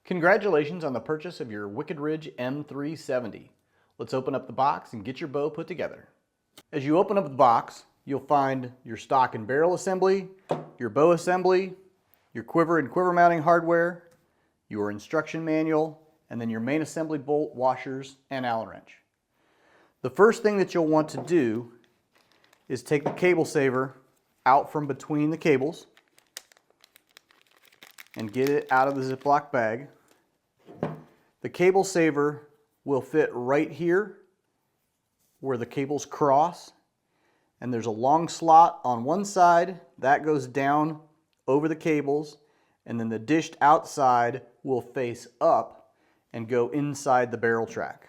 Congratulations on the purchase of your Wicked Ridge M-370. Let's open up the box and get your bow put together. As you open up the box, you'll find your stock and barrel assembly, your bow assembly, your quiver and quiver mounting hardware, your instruction manual, and then your main assembly bolt, washers, and Allen wrench. The first thing that you'll want to do is take the cable saver out from between the cables and get it out of the Ziploc bag. The cable saver will fit right here where the cables cross, and there's a long slot on one side that goes down over the cables, and then the dished outside will face up and go inside the barrel track.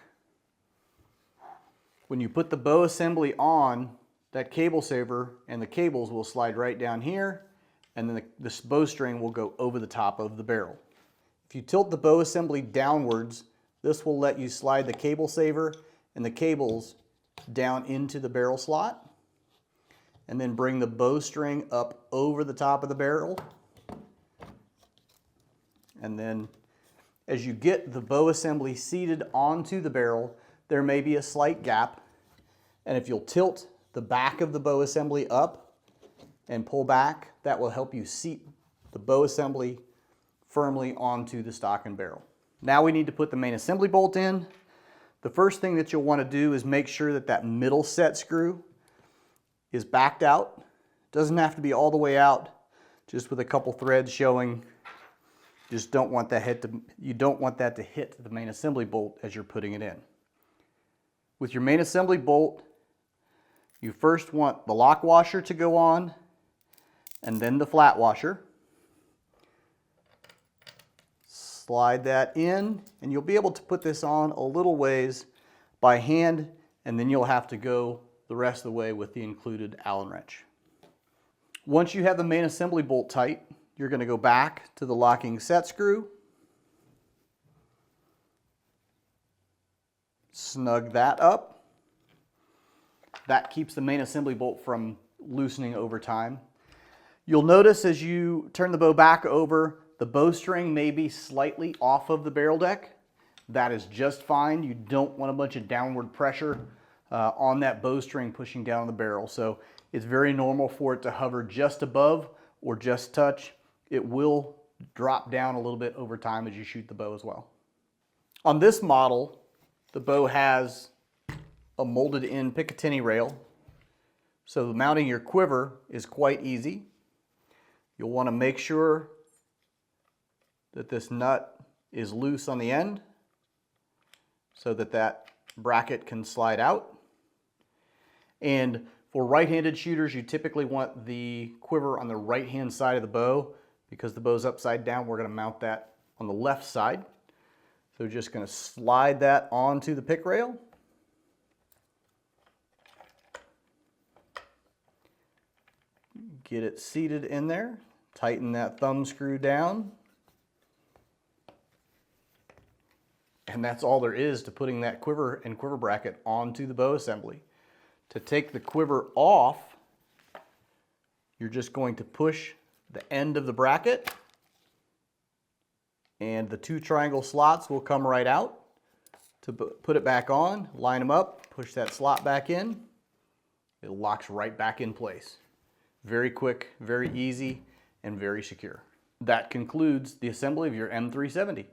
When you put the bow assembly on, that cable saver and the cables will slide right down here, and then this bowstring will go over the top of the barrel. If you tilt the bow assembly downwards, this will let you slide the cable saver and the cables down into the barrel slot, and then bring the bowstring up over the top of the barrel. And then as you get the bow assembly seated onto the barrel, there may be a slight gap, and if you'll tilt the back of the bow assembly up and pull back, that will help you seat the bow assembly firmly onto the stock and barrel. Now we need to put the main assembly bolt in. The first thing that you'll want to do is make sure that that middle set screw is backed out. It doesn't have to be all the way out, just with a couple threads showing. You don't want that to hit the main assembly bolt as you're putting it in. With your main assembly bolt, you first want the lock washer to go on, and then the flat washer. Slide that in, and you'll be able to put this on a little ways by hand, and then you'll have to go the rest of the way with the included Allen wrench. Once you have the main assembly bolt tight, you're going to go back to the locking set screw, snug that up. That keeps the main assembly bolt from loosening over time. You'll notice as you turn the bow back over, the bowstring may be slightly off of the barrel deck. That is just fine. You don't want a bunch of downward pressure on that bowstring pushing down the barrel. So it's very normal for it to hover just above or just touch. It will drop down a little bit over time as you shoot the bow as well. On this model, the bow has a molded in Picatinny rail. So mounting your quiver is quite easy. You'll want to make sure that this nut is loose on the end so that that bracket can slide out. And for right-handed shooters, you typically want the quiver on the right-hand side of the bow. Because the bow's upside down, we're going to mount that on the left side. So just going to slide that onto the pick rail. Get it seated in there. Tighten that thumb screw down. And that's all there is to putting that quiver and quiver bracket onto the bow assembly. To take the quiver off, you're just going to push the end of the bracket, and the two triangle slots will come right out. To put it back on, line them up, push that slot back in. It locks right back in place. Very quick, very easy, and very secure. That concludes the assembly of your M-370.